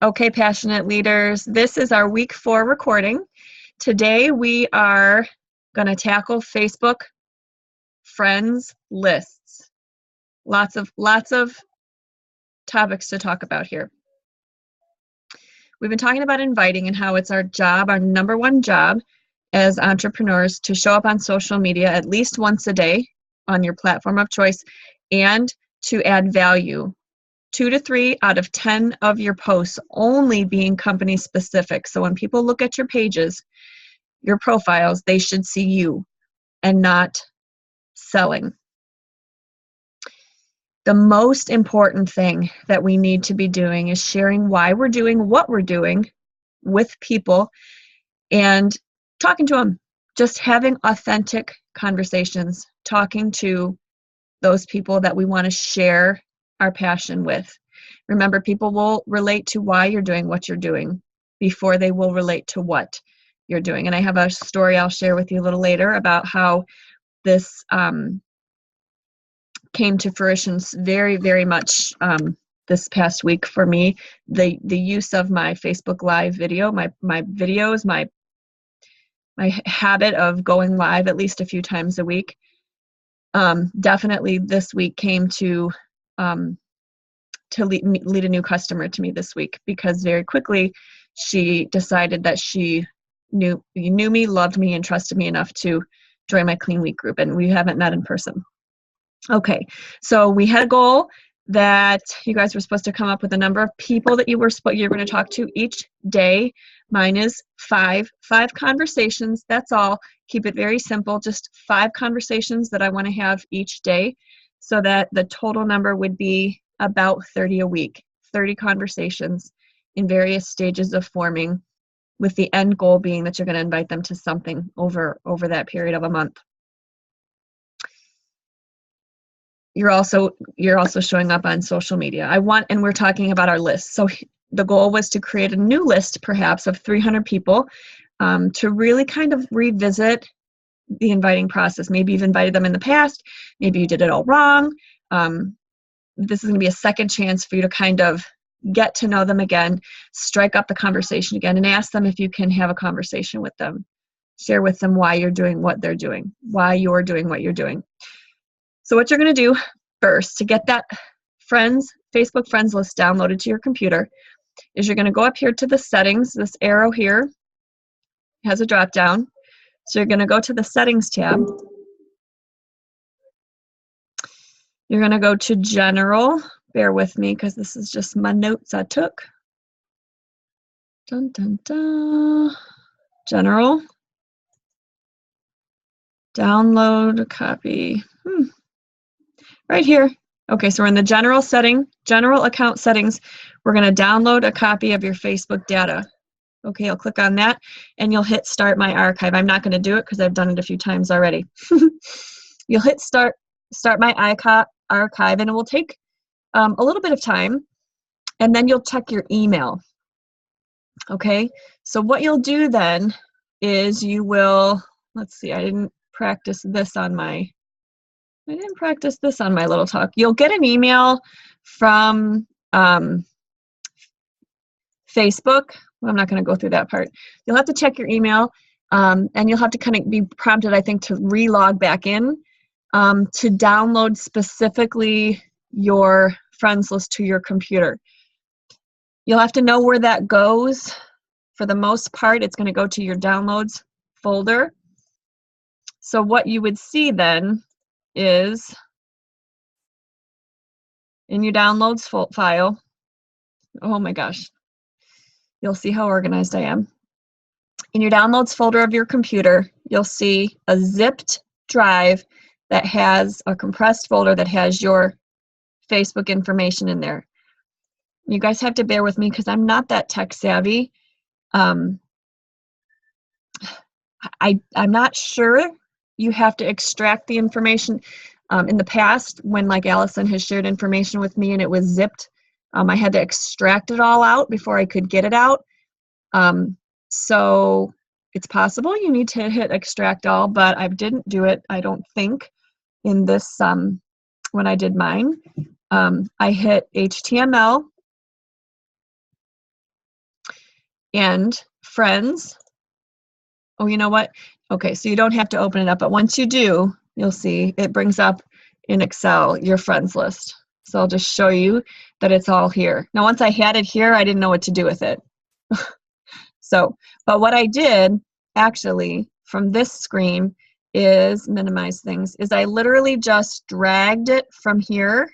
Okay, passionate leaders, this is our week 4 recording. Today we are going to tackle Facebook friends lists. Lots of topics to talk about here. We've been talking about inviting and how it's our job, our number one job as entrepreneurs, to show up on social media at least once a day on your platform of choice and to add value. 2 to 3 out of 10 of your posts only being company specific. So when people look at your pages, your profiles, they should see you and not selling. The most important thing that we need to be doing is sharing why we're doing what we're doing with people and talking to them. Just having authentic conversations, talking to those people that we want to share our passion with. Remember, people will relate to why you're doing what you're doing before they will relate to what you're doing. And I have a story I'll share with you a little later about how this came to fruition very, very much this past week for me. The use of my Facebook Live video, my videos, my habit of going live at least a few times a week. Definitely this week came to lead a new customer to me this week, because very quickly she decided that she knew me, loved me, and trusted me enough to join my Clean Week group, and we haven't met in person. Okay, so we had a goal that you guys were supposed to come up with a number of people that you're going to talk to each day. Mine is 5 conversations. That's all. Keep it very simple. Just 5 conversations that I want to have each day, so that the total number would be about 30 a week. 30 conversations in various stages of forming, with the end goal being that you're going to invite them to something over that period of a month. You're also showing up on social media. And we're talking about our list. So the goal was to create a new list, perhaps of 300 people, to really kind of revisit the inviting process. Maybe you've invited them in the past. Maybe you did it all wrong. This is going to be a second chance for you to kind of get to know them again, strike up the conversation again, and ask them if you can have a conversation with them. Share with them why you're doing what they're doing, why you're doing what you're doing. So what you're going to do first to get that Facebook friends list downloaded to your computer is you're going to go up here to the settings. This arrow here has a drop down. So you're going to go to the settings tab. You're going to go to general. Bear with me because this is just my notes I took. Dun, dun, dun. General. Download a copy. Right here. Okay, so we're in the general account settings. We're going to download a copy of your Facebook data. Okay, I'll click on that and you'll hit start my archive. I'm not going to do it because I've done it a few times already. You'll hit start my archive, and it will take a little bit of time, and then you'll check your email. Okay, so what you'll do then is you will, let's see, I didn't practice this on my little talk. You'll get an email from Facebook. Well, I'm not going to go through that part. You'll have to check your email, and you'll have to kind of be prompted, I think, to re-log back in to download specifically your friends list to your computer. You'll have to know where that goes. For the most part, it's going to go to your downloads folder. So what you would see then is in your downloads file, oh my gosh, you'll see how organized I am. In your downloads folder of your computer, you'll see a zipped drive that has a compressed folder that has your Facebook information in there. You guys have to bear with me because I'm not that tech savvy. I'm not sure you have to extract the information. In the past, when like Allison has shared information with me and it was zipped, I had to extract it all out before I could get it out. So it's possible you need to hit extract all, but I didn't do it, I don't think, in this when I did mine. I hit HTML, and friends. Oh, you know what? Okay, so you don't have to open it up, but once you do, you'll see it brings up in Excel your friends list. So I'll just show you that it's all here. Now, once I had it here, I didn't know what to do with it. So, but what I did actually from this screen is minimize things, is I literally just dragged it from here,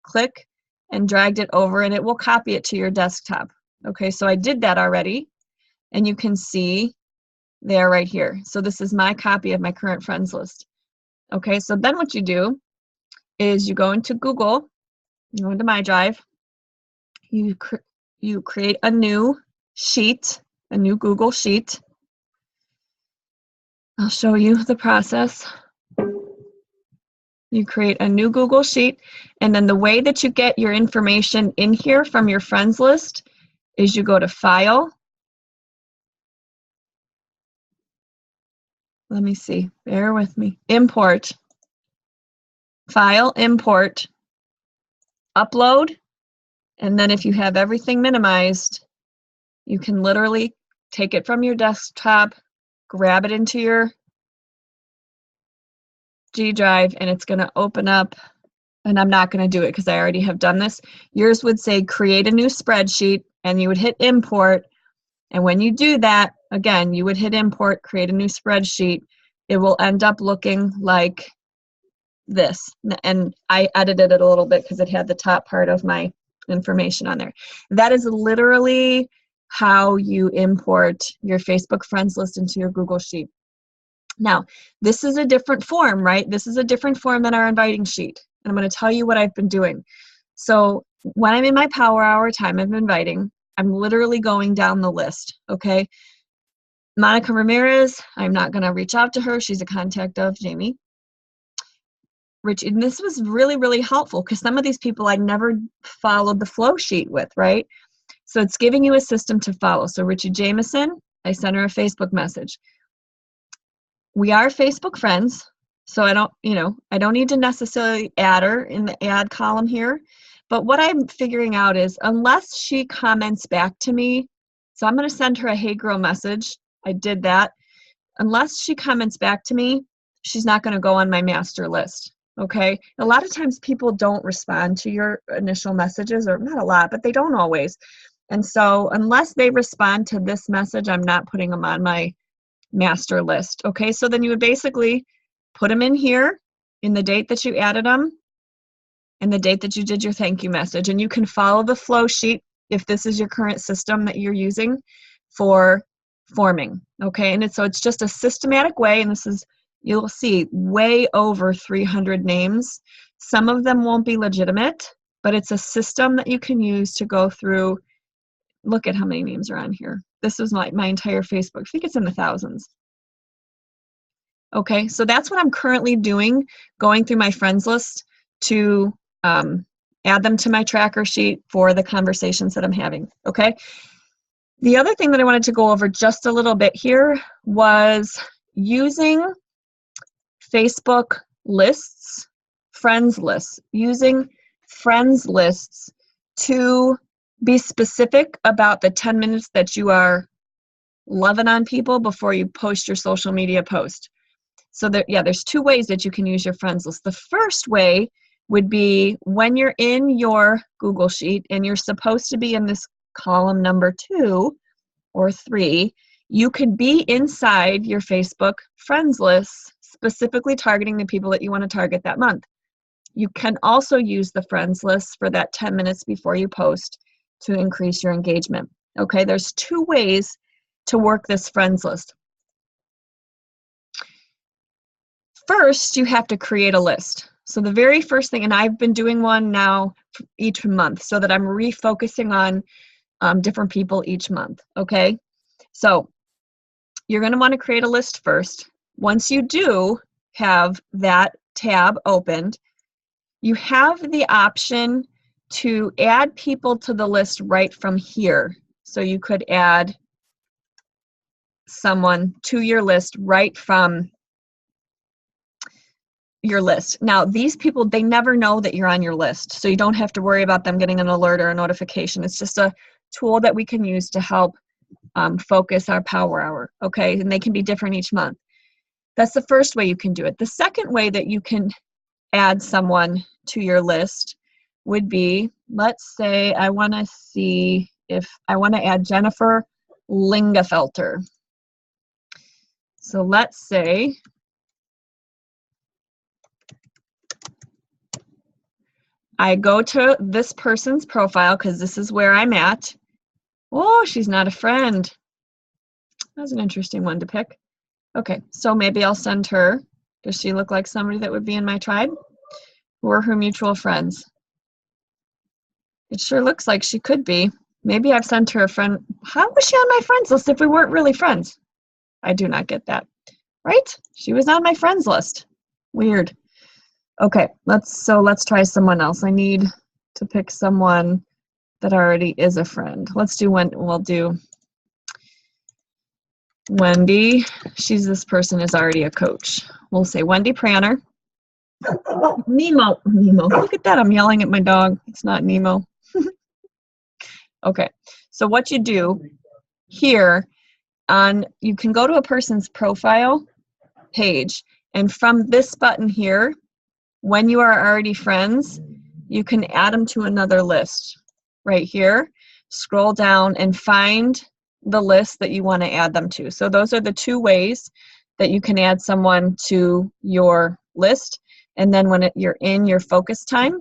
click, and dragged it over, and it will copy it to your desktop. Okay, so I did that already, and you can see there right here. So this is my copy of my current friends list. Okay, so then what you do is you go into Google, you go into My Drive, you create a new sheet, a new Google sheet. I'll show you the process. You create a new Google sheet, and then the way that you get your information in here from your friends list is you go to File. Let me see, bear with me. Import. File, import, upload, and then if you have everything minimized, you can literally take it from your desktop, grab it into your G Drive, and it's going to open up, and I'm not going to do it because I already have done this. Yours would say create a new spreadsheet, and you would hit import, and when you do that, again, you would hit import, create a new spreadsheet. It will end up looking like this, and I edited it a little bit because it had the top part of my information on there. That is literally how you import your Facebook friends list into your Google Sheet. Now, this is a different form, right? This is a different form than our inviting sheet. And I'm going to tell you what I've been doing. So when I'm in my power hour time of inviting, I'm literally going down the list, okay? Monica Ramirez, I'm not going to reach out to her. She's a contact of Jamie. Rich, and this was really, really helpful because some of these people I never followed the flow sheet with, right? So it's giving you a system to follow. So Richie Jameson, I sent her a Facebook message. We are Facebook friends, so I don't need to necessarily add her in the add column here. But what I'm figuring out is unless she comments back to me, so I'm going to send her a hey girl message. I did that. Unless she comments back to me, she's not going to go on my master list. Okay, a lot of times people don't respond to your initial messages, or not a lot, but they don't always. And so unless they respond to this message, I'm not putting them on my master list. Okay, so then you would basically put them in here in the date that you added them and the date that you did your thank you message. And you can follow the flow sheet if this is your current system that you're using for forming. Okay, and so it's just a systematic way, and this is, you'll see way over 300 names. Some of them won't be legitimate, but it's a system that you can use to go through. Look at how many names are on here. This is my entire Facebook. I think it's in the thousands. Okay, so that's what I'm currently doing, going through my friends list to add them to my tracker sheet for the conversations that I'm having. Okay. The other thing that I wanted to go over just a little bit here was using Facebook lists, friends lists, using friends lists to be specific about the 10 minutes that you are loving on people before you post your social media post. So there's two ways that you can use your friends list. The first way would be when you're in your Google Sheet and you're supposed to be in this column number 2 or 3, you could be inside your Facebook friends list, specifically targeting the people that you want to target that month. You can also use the friends list for that 10 minutes before you post to increase your engagement. Okay, there's two ways to work this friends list. First, you have to create a list. So the very first thing, and I've been doing one now each month so that I'm refocusing on different people each month, okay? So you're going to want to create a list first. Once you do have that tab opened, you have the option to add people to the list right from here. So you could add someone to your list right from your list. Now, these people, they never know that you're on your list, so you don't have to worry about them getting an alert or a notification. It's just a tool that we can use to help focus, our power hour, okay? And they can be different each month. That's the first way you can do it. The second way that you can add someone to your list would be, let's say I want to see if I want to add Jennifer Lingafelter. So let's say I go to this person's profile because this is where I'm at. Oh, she's not a friend. That's an interesting one to pick. Okay, so maybe I'll send her. Does she look like somebody that would be in my tribe? Who are her mutual friends? It sure looks like she could be. Maybe I've sent her a friend. How was she on my friends list if we weren't really friends? I do not get that. Right? She was on my friends list. Weird. Okay, let's try someone else. I need to pick someone that already is a friend. Let's do one. We'll do Wendy. This person is already a coach. We'll say Wendy Pranner. Nemo. Look at that. I'm yelling at my dog. It's not Nemo. Okay. So what you do here you can go to a person's profile page, and from this button here, when you are already friends, you can add them to another list. Right here, scroll down and find the list that you want to add them to. So those are the two ways that you can add someone to your list. And then when you're in your focus time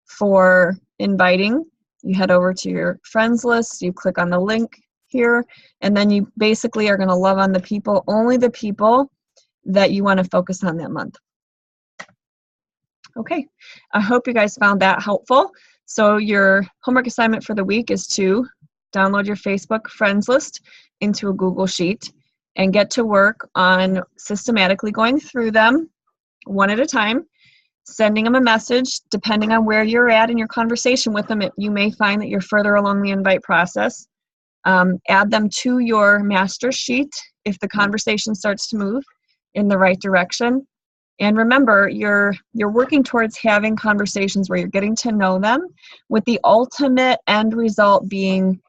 for inviting, you head over to your friends list, you click on the link here, and then you basically are going to love on only the people that you want to focus on that month. Okay, I hope you guys found that helpful. So your homework assignment for the week is to download your Facebook friends list into a Google Sheet and get to work on systematically going through them one at a time, sending them a message. Depending on where you're at in your conversation with them, you may find that you're further along the invite process. Add them to your master sheet if the conversation starts to move in the right direction. And remember, you're working towards having conversations where you're getting to know them, with the ultimate end result being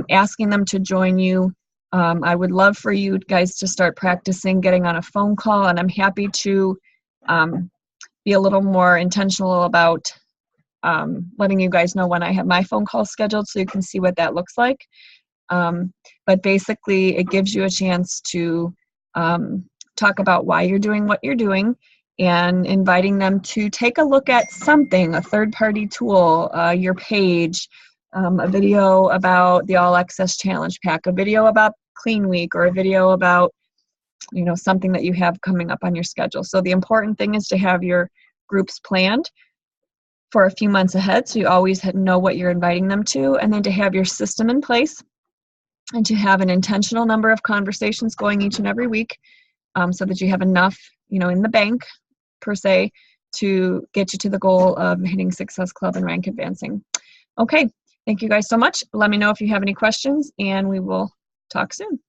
asking them to join you. I would love for you guys to start practicing getting on a phone call, and I'm happy to be a little more intentional about letting you guys know when I have my phone call scheduled so you can see what that looks like. But basically, it gives you a chance to talk about why you're doing what you're doing, and inviting them to take a look at something, a third-party tool, your page, a video about the All Access Challenge Pack, a video about Clean Week, or a video about something that you have coming up on your schedule. So the important thing is to have your groups planned for a few months ahead, so you always know what you're inviting them to, and then to have your system in place and to have an intentional number of conversations going each and every week, so that you have enough, in the bank, per se, to get you to the goal of hitting Success Club and rank advancing. Okay, thank you guys so much. Let me know if you have any questions, and we will talk soon.